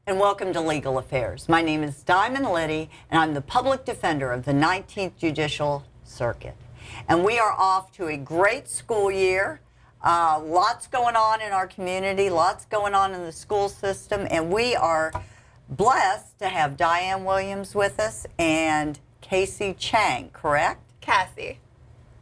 and welcome to Legal Affairs. My name is Diamond Liddy, and I'm the public defender of the 19th Judicial Circuit. And we are off to a great school year. Lots going on in our community, lots going on in the school system, and we are blessed to have Diane Williams with us and Casey Chang, correct? Cassie.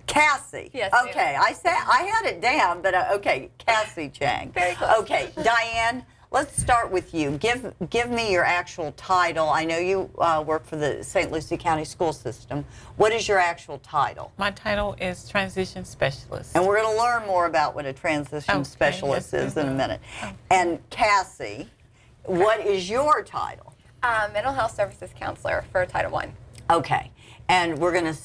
Cassie. Yes. Okay, I had it down, but okay, Cassie Chang. Very close. Okay, Diane, let's start with you. Give me your actual title. I know you work for the St. Lucie County School System. What is your actual title? My title is Transition Specialist. And we're going to learn more about what a transition specialist is in a minute. Okay. And Cassie, what is your title? Mental Health Services Counselor for Title I. Okay, and we're going to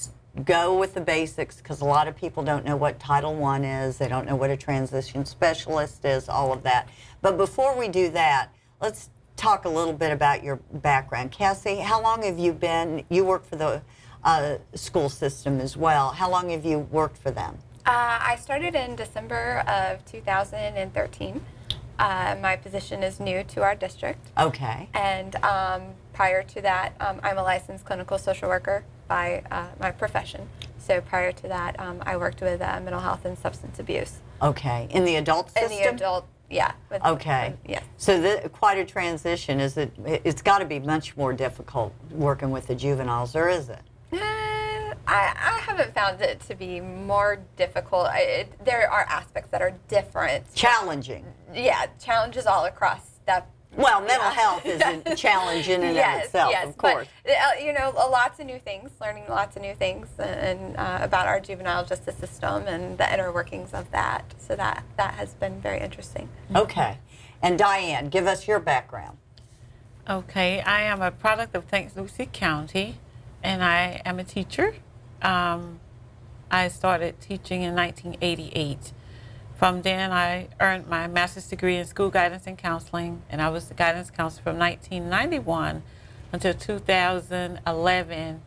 go with the basics because a lot of people don't know what Title I is. They don't know what a transition specialist is, all of that. But before we do that, let's talk a little bit about your background. Cassie, how long have you been, you work for the school system as well. How long have you worked for them? I started in December of 2013. My position is new to our district. Okay. And prior to that, I'm a licensed clinical social worker by my profession. So prior to that, I worked with mental health and substance abuse. Okay. In the adult system? In the adult, yeah. Okay. Yes. So quite a transition. Is it? It's got to be much more difficult working with the juveniles, or is it? I haven't found it to be more difficult. There are aspects that are different. Challenging. Yeah, challenges all across that. Well, mental health isn't challenging in Yes, itself, yes, of course. But, you know, lots of new things, learning lots of new things and about our juvenile justice system and the inner workings of that. So that has been very interesting. Okay. And Diane, give us your background. Okay, I am a product of St. Lucie County, and I am a teacher. I started teaching in 1988. From then, I earned my master's degree in school guidance and counseling, and I was the guidance counselor from 1991 until 2011.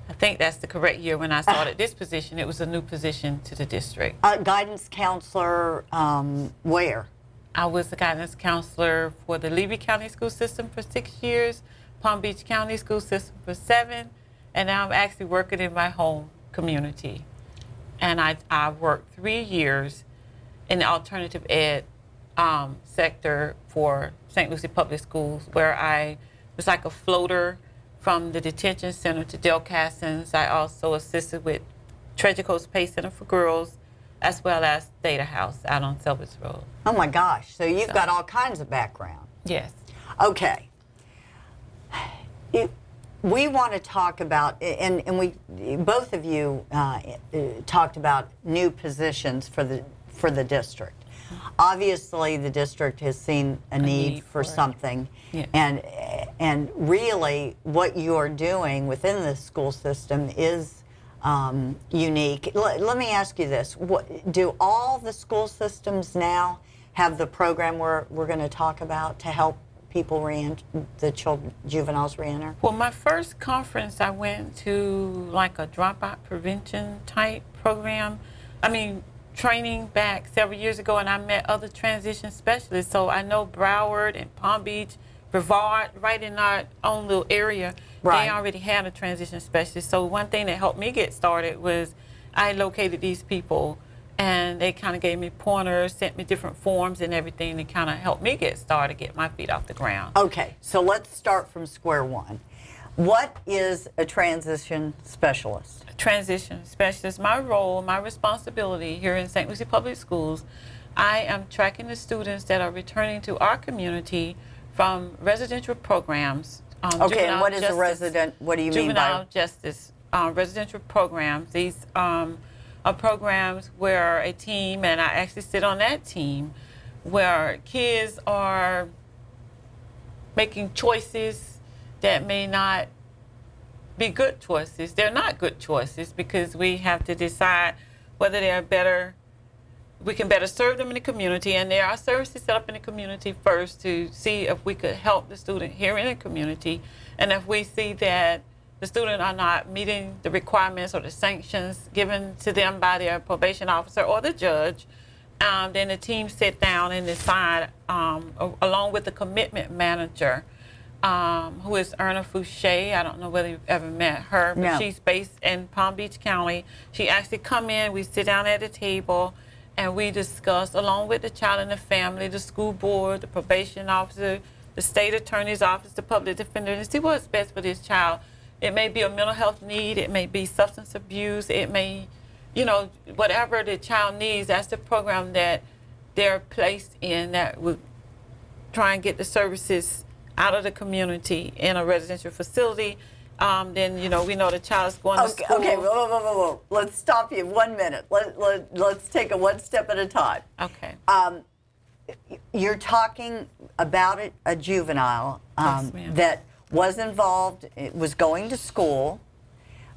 I think that's the correct year when I started this position. It was a new position to the district. Guidance counselor, where? I was the guidance counselor for the Levy County School System for 6 years, Palm Beach County School System for 7, and now I'm actually working in my home community. And I worked 3 years in the alternative ed sector for St. Lucie Public Schools, where I was like a floater from the detention center to Del Cassens. I also assisted with Treasure Coast Pay Center for Girls, as well as Data House out on Selvage Road. Oh my gosh, so you've got all kinds of background. Yes. Okay. We want to talk about, and we both of you talked about new positions for the district. Obviously, the district has seen a need for something, yeah. and really, what you're doing within the school system is unique. Let me ask you this: do all the school systems now have the program we're going to talk about to help people juveniles reenter? Well, my first conference, I went to like a dropout prevention type program. Training back several years ago, and I met other transition specialists. So I know Broward and Palm Beach, Brevard, right in our own little area, right. They already had a transition specialist. So one thing that helped me get started was I located these people, and they kind of gave me pointers, sent me different forms and everything to kind of help me get started, get my feet off the ground. Okay, so let's start from square one. What is a transition specialist? A transition specialist, my role, my responsibility here in St. Lucie Public Schools, I am tracking the students that are returning to our community from residential programs. Okay, and what is a resident, what do you mean by? Juvenile justice residential programs. These are programs where a team, and I actually sit on that team, where kids are making choices that may not be good choices. They're not good choices because we have to decide whether they're better, we can better serve them in the community, and there are services set up in the community first to see if we could help the student here in the community, and if we see that the student are not meeting the requirements or the sanctions given to them by their probation officer or the judge, Then the team sit down and decide, along with the commitment manager, who is Erna Fouché. I don't know whether you've ever met her, but No. she's based in Palm Beach County. She actually come in, we sit down at the table, and we discuss, along with the child and the family, the school board, the probation officer, the state attorney's office, the public defender, and see what's best for this child. It may be a mental health need, it may be substance abuse, it may, whatever the child needs, that's the program that they're placed in that would try and get the services out of the community in a residential facility. Then, we know the child's going to school. Okay, whoa. Let's stop you 1 minute. Let's take it one step at a time. Okay. You're talking about a juvenile Yes, ma'am. that was involved, was going to school,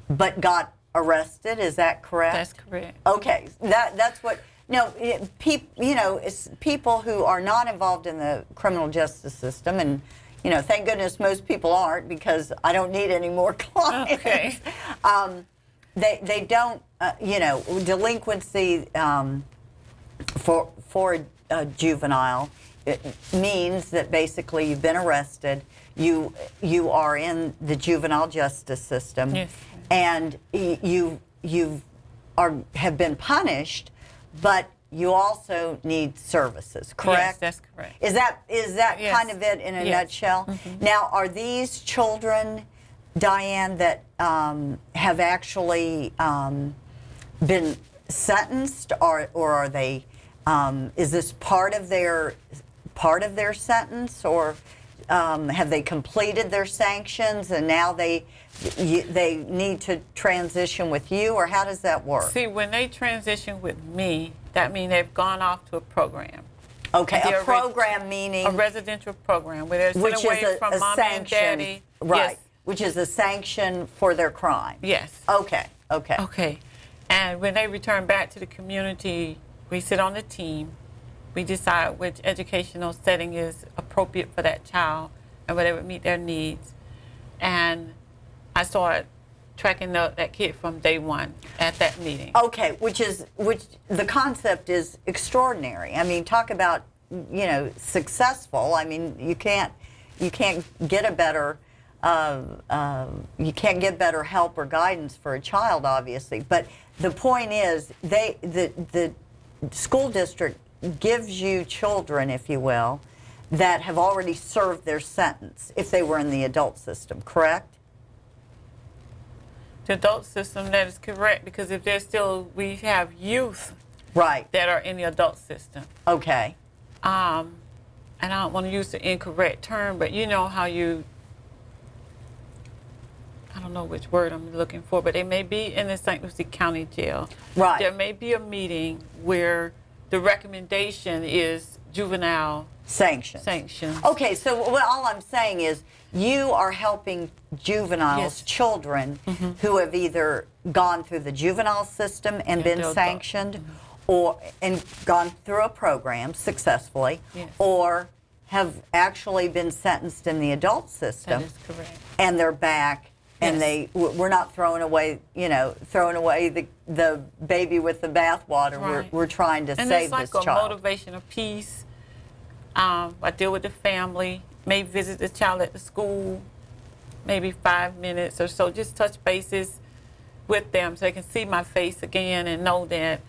but got arrested. Is that correct? That's correct. Okay, that's what. No, it's people who are not involved in the criminal justice system, and thank goodness most people aren't, because I don't need any more clients. Okay. They don't, delinquency for a juvenile, it means that basically you've been arrested, you are in the juvenile justice system, Yes. and you have been punished, but you also need services, correct? Yes, that's correct. Is that Yes. kind of it in a Yes. nutshell? Mhm. Now, are these children, Diane, that have actually been sentenced, or are they? Is this part of their sentence, or have they completed their sanctions and now they need to transition with you, or how does that work? See, when they transition with me, that means they've gone off to a program. Okay, They're a program meaning A residential program where they're which sent away is from a mom sanction, and daddy. right? Yes. Which is a sanction for their crime. Yes. Okay. Okay. And when they return back to the community, we sit on the team. We decide which educational setting is appropriate for that child and whether it would meet their needs. And I started tracking that kid from day one at that meeting. Okay, which the concept is extraordinary. I mean, talk about successful. I mean, you can't get a better help or guidance for a child, obviously. But the point is, the school district gives you children, if you will, that have already served their sentence if they were in the adult system, correct? The adult system, that is correct, because if they're still, we have youth Right. that are in the adult system. Okay. And I don't want to use the incorrect term, but you know how I don't know which word I'm looking for, but they may be in the St. Lucie County Jail. Right. There may be a meeting where the recommendation is juvenile Sanctions. sanctions. Okay, so all I'm saying is you are helping juveniles, Yes. children who have either gone through the juvenile system and been adult. sanctioned, and gone through a program successfully, Yes. or have actually been sentenced in the adult That system, is correct. and they're back. And Yes. we're not throwing away the baby with the bathwater. Right. We're trying to And save it's like this a child. motivational piece. I deal with the family, may visit the child at the school, maybe 5 minutes or so, just touch bases with them so they can see my face again and know that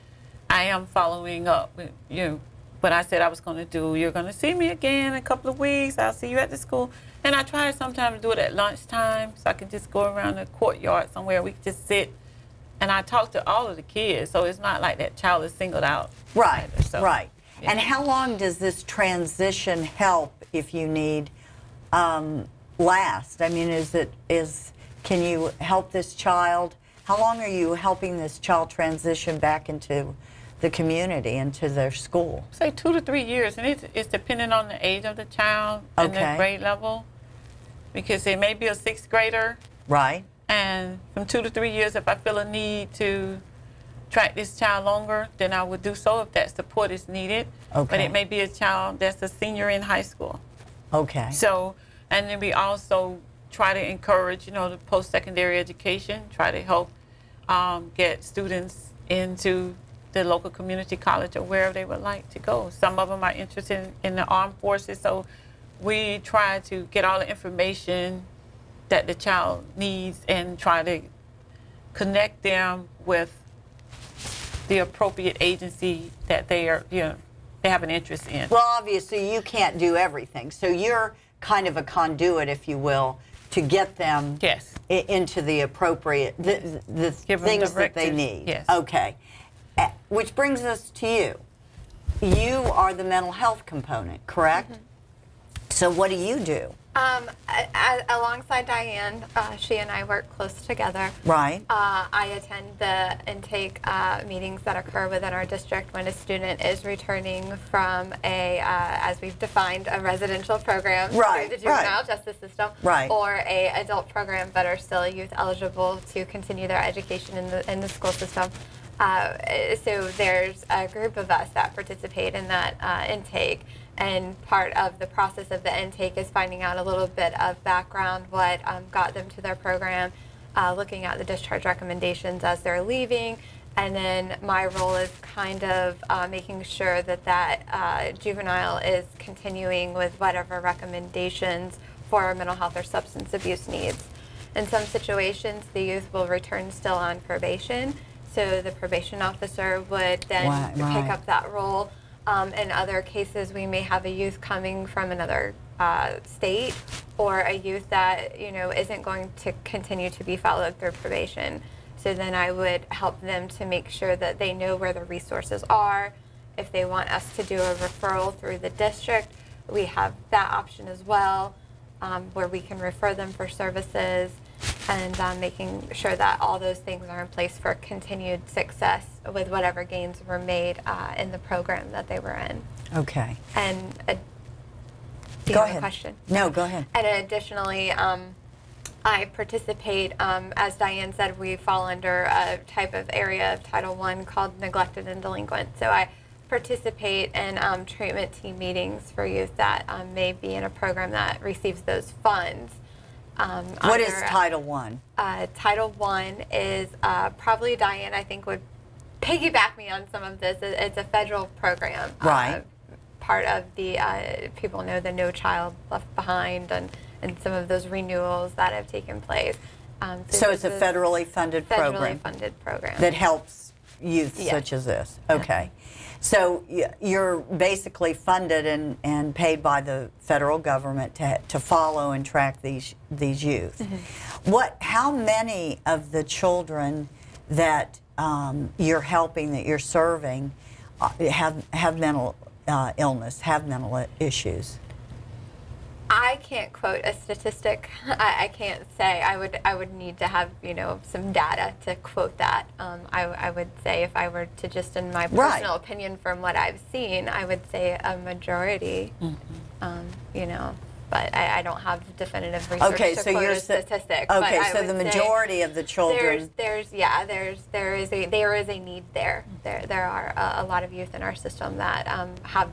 I am following up with what I said I was going to do. You're going to see me again in a couple of weeks. I'll see you at the school. And I try to sometimes do it at lunchtime so I can just go around the courtyard somewhere. We can just sit. And I talk to all of the kids, so it's not like that child is singled out. Right, either, so, right. yeah. And how long does this transition help, if you need, last? I mean, can you help this child? How long are you helping this child transition back into the community, into their school? Say 2 to 3 years, and it's depending on the age of the child and Okay. the grade level, because they may be a 6th grader, Right? and from 2 to 3 years, if I feel a need to track this child longer, then I would do so if that support is needed. But Okay. it may be a child that's a senior in high school. Okay. So, and then we also try to encourage, the post-secondary education, try to help get students into the local community college or wherever they would like to go. Some of them are interested in the armed forces, so we try to get all the information that the child needs and try to connect them with the appropriate agency that they are, they have an interest in. Well, obviously, you can't do everything. So you're kind of a conduit, if you will, to get them Yes. into the appropriate, the Give them things that they directives. need. Yes. Okay. Which brings us to you. You are the mental health component, correct? So what do you do? Alongside Diane, she and I work close together. Right. I attend the intake meetings that occur within our district when a student is returning from as we've defined, a residential program Right, through the juvenile right. justice system, Right. or a adult program but are still youth eligible to continue their education in the school system. So there's a group of us that participate in that intake. And part of the process of the intake is finding out a little bit of background, what got them to their program, looking at the discharge recommendations as they're leaving, and then my role is kind of making sure that that juvenile is continuing with whatever recommendations for mental health or substance abuse needs. In some situations, the youth will return still on probation, so the probation officer would then pick up that role. In other cases, we may have a youth coming from another state, or a youth that isn't going to continue to be followed through probation. So then I would help them to make sure that they know where the resources are. If they want us to do a referral through the district, we have that option as well, where we can refer them for services, and making sure that all those things are in place for continued success with whatever gains were made in the program that they were in. Okay. And do you Go have ahead. a question? No, go ahead. And additionally, I participate, as Diane said, we fall under a type of area of Title I called neglected and delinquent. So I participate in treatment team meetings for youth that may be in a program that receives those funds. What is Title I? Title I is probably, Diane, I think, would piggyback me on some of this. It's a federal program. Right. Part of the, people know the No Child Left Behind and some of those renewals that have taken place. So it's a federally funded program. Federally funded program. That helps youth Yes. such as this. Okay. So you're basically funded and paid by the federal government to follow and track these youth. Mm-hmm. How many of the children that you're helping, that you're serving, have mental illness, have mental issues? I can't quote a statistic. I can't say. I would need to have some data to quote that. I would say, if I were to just, in my personal opinion from what I've seen, I would say a majority. But I don't have definitive research to quote a statistic. But Okay, I so would the say majority of the children. there is a need there. There are a lot of youth in our system that have,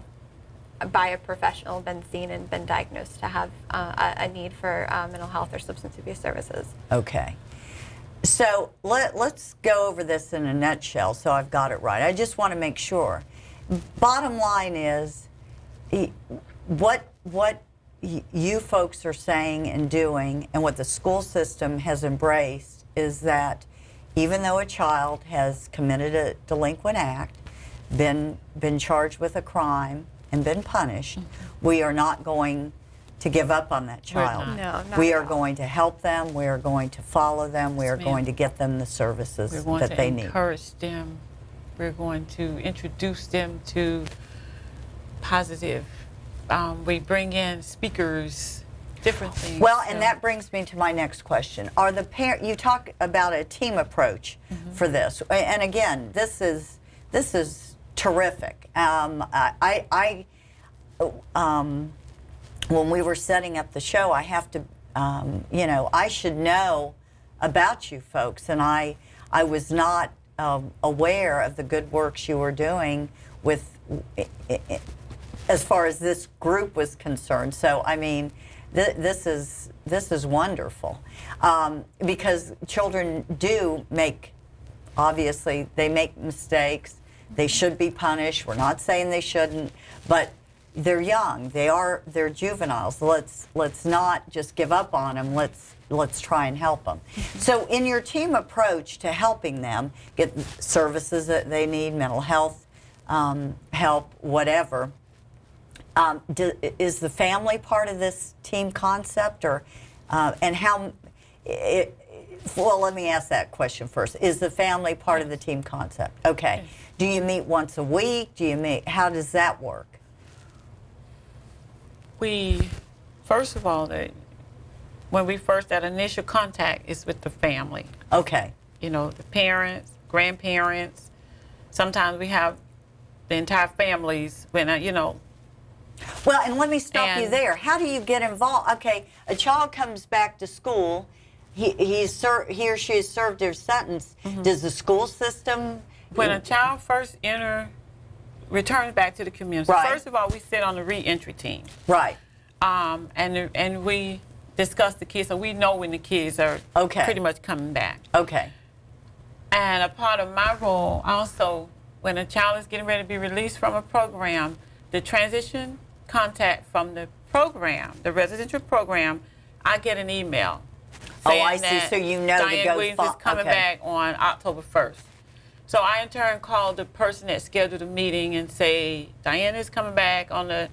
by a professional, been seen and been diagnosed to have a need for mental health or substance abuse services. Okay. So let's go over this in a nutshell so I've got it right. I just want to make sure. Bottom line is, what you folks are saying and doing, and what the school system has embraced, is that even though a child has committed a delinquent act, been charged with a crime, and been punished, we are not going to give up on that child. No, not We at are all. going to help them. We are going to follow them. We are ma'am. going to get them the services We're going that to they need. encourage them. We're going to introduce them to positive. We bring in speakers, different things. Well, and that brings me to my next question. Are the you talk about a team approach for this, and again, this is terrific. When we were setting up the show, I have to, I should know about you folks, and I was not aware of the good works you were doing with, as far as this group was concerned. So I mean, this is wonderful, because children do make, obviously they make mistakes. They should be punished. We're not saying they shouldn't, but they're young. They're juveniles. Let's not just give up on them. Let's try and help them. So in your team approach to helping them get services that they need, mental health help, whatever, is the family part of this team concept, or and how? Well, let me ask that question first. Is the family part of the team concept? Okay. Do you meet once a week? How does that work? First of all, when we first, that initial contact is with the family. Okay. You know, the parents, grandparents. Sometimes we have the entire families when, Well, and let me stop you there. How do you get involved? Okay, a child comes back to school. He or she has served their sentence. Does the school system? When a child first returns back to the community, Right. first of all, we sit on the reentry team. Right. And we discuss the kids, so we know when the kids are pretty much coming back. Okay. And a part of my role also, when a child is getting ready to be released from a program, the transition contact from the program, the residential program, I get an email. Oh, I see. So you know Diane to go. Williams is coming back on October 1st. So I in turn call the person that scheduled the meeting and say, Diane is coming back on the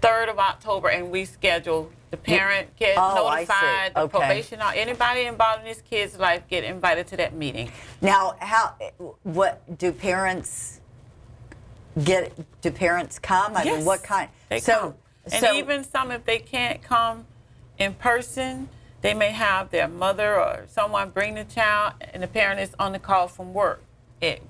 3rd of October, and we schedule. The parent gets notified, the probation, anybody involved in this kid's life get invited to that meeting. Now, what do parents get? Do parents come? I mean, what kind? They come. And even some, if they can't come in person, they may have their mother or someone bring the child, and the parent is on the call from work.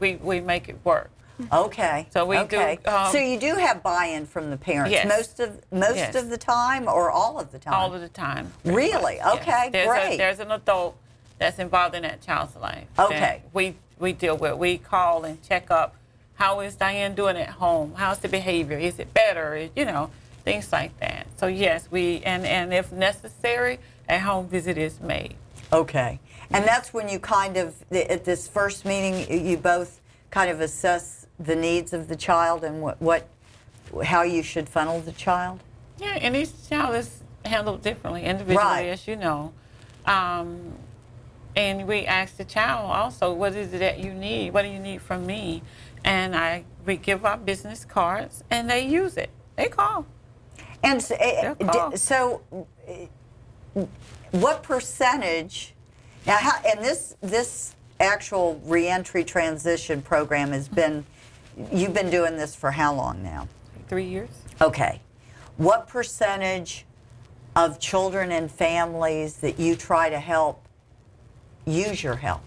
We make it work. Okay. So we do. So you do have buy-in from the parents most of the time, or all of the time? All of the time. Really? Okay. Yes. Great. There's an adult that's involved in that child's life. Okay. That we deal with. We call and check up. How is Diane doing at home? How's the behavior? Is it better? Things like that. So yes, and if necessary, a home visit is made. Okay. And that's when you kind of, at this first meeting, you both kind of assess the needs of the child and how you should funnel the child? Yeah, and each child is handled differently, individually, as you know. And we ask the child also, what is it that you need? What do you need from me? And we give our business cards, and they use it. They call. And so what percentage, now, and this actual reentry transition program you've been doing this for how long now? 3 years. Okay. What percentage of children and families that you try to help use your help?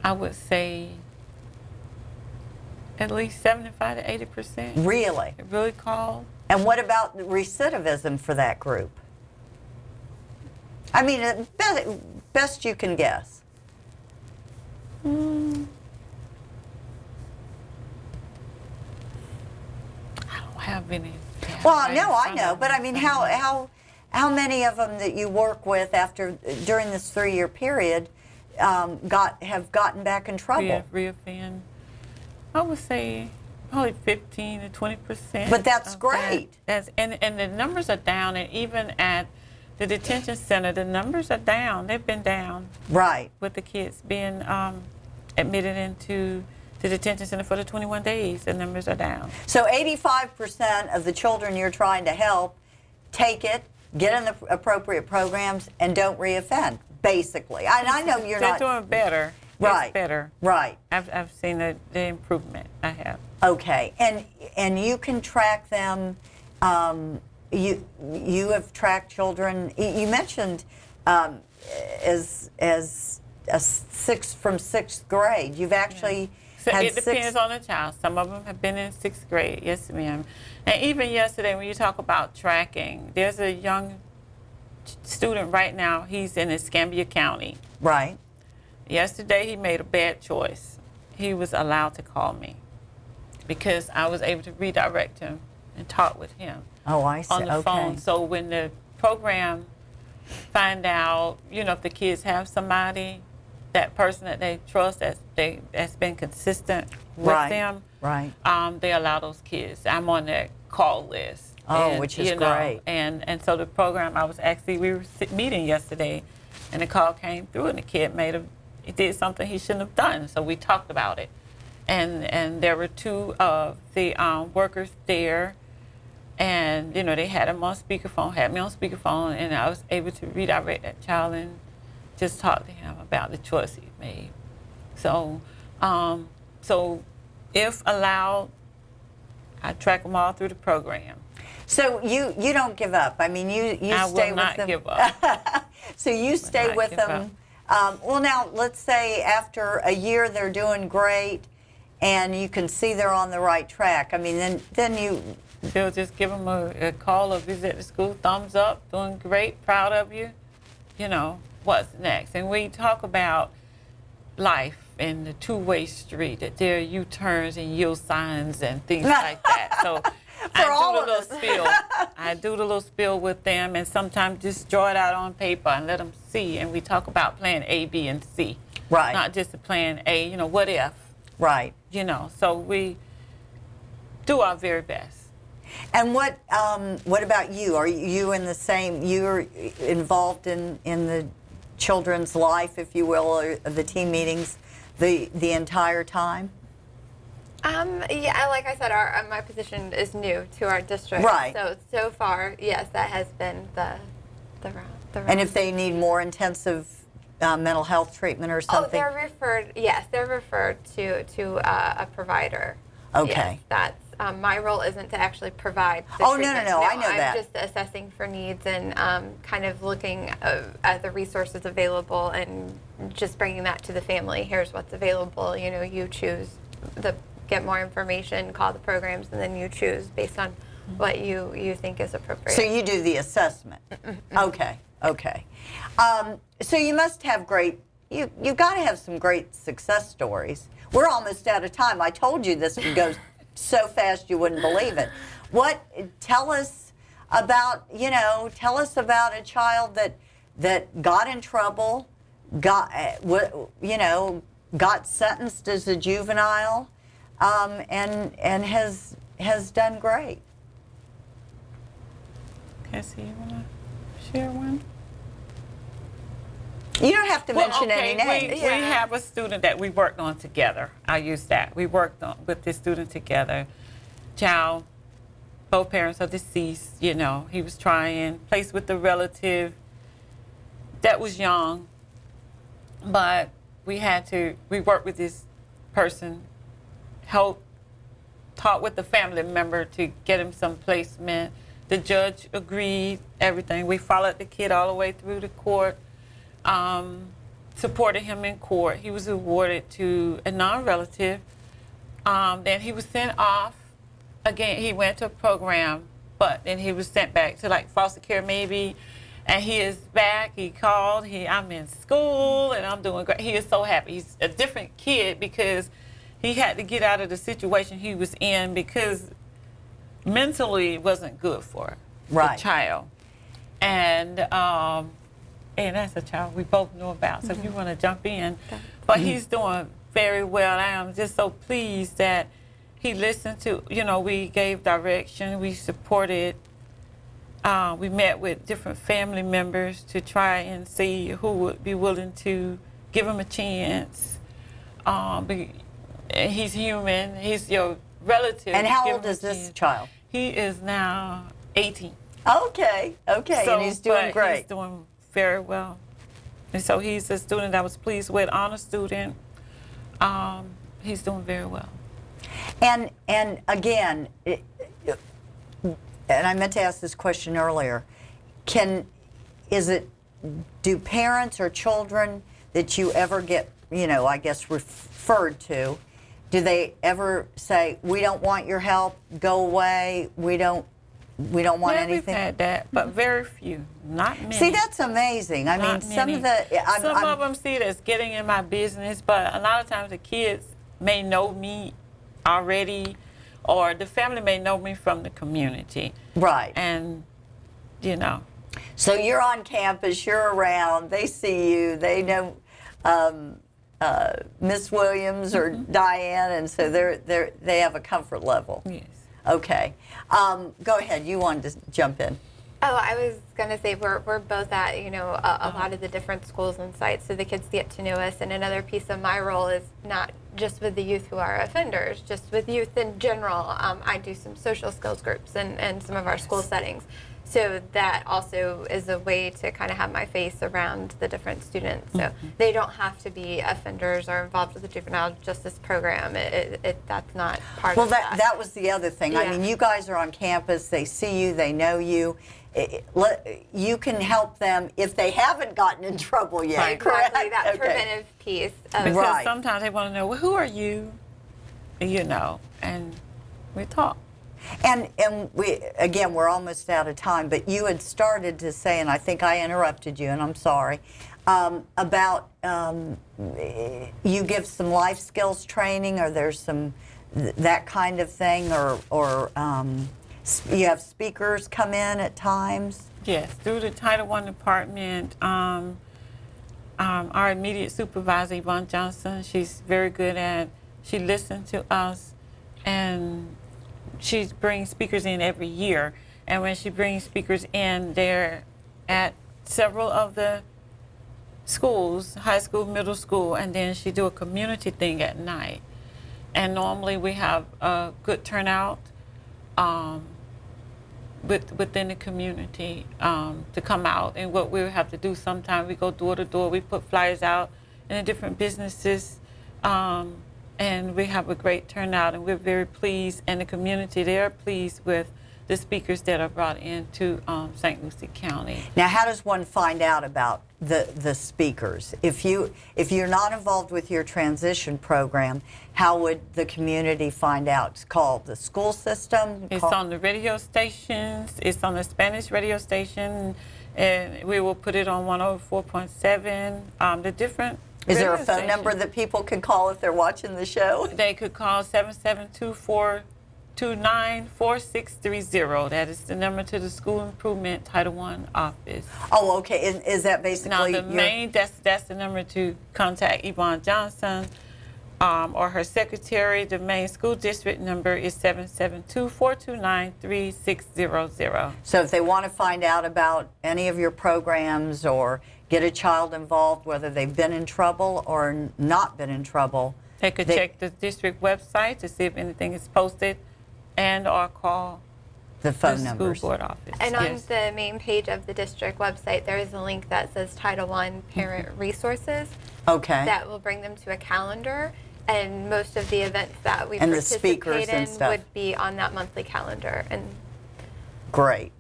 I would say at least 75 to 80%. Really? It really called. And what about recidivism for that group? I mean, best you can guess. I don't have any. Well, no, I know, but I mean, how many of them that you work with during this 3-year period have gotten back in trouble? Reoffend. I would say probably 15 to 20%. But that's great. And the numbers are down, and even at the detention center, the numbers are down. They've been down. Right. With the kids being admitted into the detention center for the 21 days, the numbers are down. So 85% of the children you're trying to help take it, get in the appropriate programs, and don't reoffend, basically. And I know you're They're doing better. Right. It's better. Right. I've seen the improvement. I have. Okay. And you can track them. You have tracked children. You mentioned as from 6th grade. You've actually had it depends on the child. Some of them have been in 6th grade. Yes, ma'am. And even yesterday, when you talk about tracking, there's a young student right now. He's in Escambia County. Right. Yesterday, he made a bad choice. He was allowed to call me because I was able to redirect him and talk with him. Oh, I see. On the phone. So when the program find out, if the kids have somebody that person that they trust, that's been consistent with Right. them. Right. They allow those kids. I'm on that call list. Oh, which is great. And so the program, we were meeting yesterday, and the call came through, and the kid he did something he shouldn't have done. So we talked about it, and there were two of the workers there, and they had him on speakerphone, had me on speakerphone, and I was able to redirect that child and just talk to him about the choice he made. So, if allowed, I track them all through the program. So you don't give up. I mean, you I stay will with not them. give up. So you stay not with give them. Well, now let's say after a year they're doing great, and you can see they're on the right track. I mean, then you. They'll just give them a call or visit the school, thumbs up, doing great, proud of you. What's next? And we talk about life and the two-way street, that there are U-turns and yield signs and things like that. So I do the little spiel with them, and sometimes just draw it out on paper and let them see. And we talk about plan A, B, and C. Right. Not just the plan A, what if? Right. So we do our very best. And what about you? Are you in the same? You're involved in the children's life, if you will, or the team meetings, the entire time? Yeah, like I said, my position is new to our district. Right. So far, yes, that has been the route. And if they need more intensive mental health treatment or something? they're referred. Yes, they're referred to a provider. Okay. Yes, that's my role isn't to actually provide the Oh, treatment. no, I know I'm that. just assessing for needs and kind of looking at the resources available and just bringing that to the family. Here's what's available. You choose get more information, call the programs, and then you choose based on what you think is appropriate. So you do the assessment. Okay. So you must have you've got to have some great success stories. We're almost out of time. I told you this would go so fast you wouldn't believe it. Tell us about a child that got in trouble, got sentenced as a juvenile, and has done great. Cassie, you want to share one? You don't have to mention any names. We have a student that we worked on together. I'll use that. We worked with this student together. Child, both parents are deceased. He was trying, placed with a relative that was young, but we worked with this person, talked with the family member to get him some placement. The judge agreed, everything. We followed the kid all the way through the court. Supported him in court. He was awarded to a non-relative. Then he was sent off. Again, he went to a program, but then he was sent back to foster care maybe. And he is back. He called. I'm in school and I'm doing great. He is so happy. He's a different kid because he had to get out of the situation he was in because mentally it wasn't good for the child. And that's a child we both know about. So if you want to jump in. But he's doing very well. I am just so pleased that he listened to, we gave direction, we supported, we met with different family members to try and see who would be willing to give him a chance. He's human, he's your relative. And how old is this child? He is now 18. Okay, and he's doing great. He's doing very well. And so he's a student I was pleased with, honor student. He's doing very well. And again, and I meant to ask this question earlier, do parents or children that you ever get, I guess referred to, do they ever say, we don't want your help, go away, we don't want anything? We've had that, but very few, not many. See, that's amazing. I mean, some of them see it as getting in my business, but a lot of times the kids may know me already, or the family may know me from the community. Right. And, So you're on campus, you're around, they see you, they know Miss Williams or Diane, and so they have a comfort level. Yes. Okay. Go ahead. You wanted to jump in. Oh, I was going to say we're both at, a lot of the different schools and sites, so the kids get to know us. And another piece of my role is not just with the youth who are offenders, just with youth in general. I do some social skills groups and some of our school settings. So that also is a way to kind of have my face around the different students. So they don't have to be offenders or involved with the juvenile justice program. That's not part Well, of that. that was the other thing. I Yeah. mean, you guys are on campus. They see you. They know you. You can help them if they haven't gotten in trouble yet. Right. Correct? Exactly, that Okay. preventive piece. Of, Because Right. sometimes they want to know, well, who are you? And we talk. And we're almost out of time, but you had started to say, and I think I interrupted you, and I'm sorry, about you give some life skills training, or there's some that kind of thing, or you have speakers come in at times. Yes, through the Title I department, our immediate supervisor, Yvonne Johnson, she's very good she listens to us, and she brings speakers in every year. And when she brings speakers in, they're at several of the schools, high school, middle school, and then she do a community thing at night. And normally we have a good turnout within the community to come out. And what we have to do sometimes, we go door to door, we put flyers out in the different businesses, and we have a great turnout, and we're very pleased, and the community, they are pleased with the speakers that are brought into St. Lucie County. Now, how does one find out about the speakers? If you're not involved with your transition program, how would the community find out? It's called the school system? It's on the radio stations, it's on the Spanish radio station, and we will put it on 104.7, the different Is there a radio phone number stations. that people can call if they're watching the show? They could call 772-429-4630. That is the number to the School Improvement Title I office. Oh, okay. Is that Now, basically the main, that's the number to contact Yvonne Johnson or her secretary. The main school district number is 772-429-3600. So if they want to find out about any of your programs or get a child involved, whether they've been in trouble or not been in trouble, They could check the district website to see if anything is posted and or call the the phone school numbers. board office. And Yes. on the main page of the district website, there is a link that says Title I Parent Resources. Okay. That will bring them to a calendar, and most of the events that we And the participate speakers and in stuff. would be on that monthly calendar. And Great.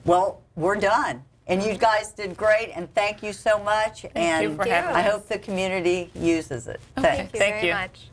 Well, we're done. And you guys did great, and thank you so much. Thank you for having I us. hope the community uses it. Okay. Thanks. thank you Thank very you. much.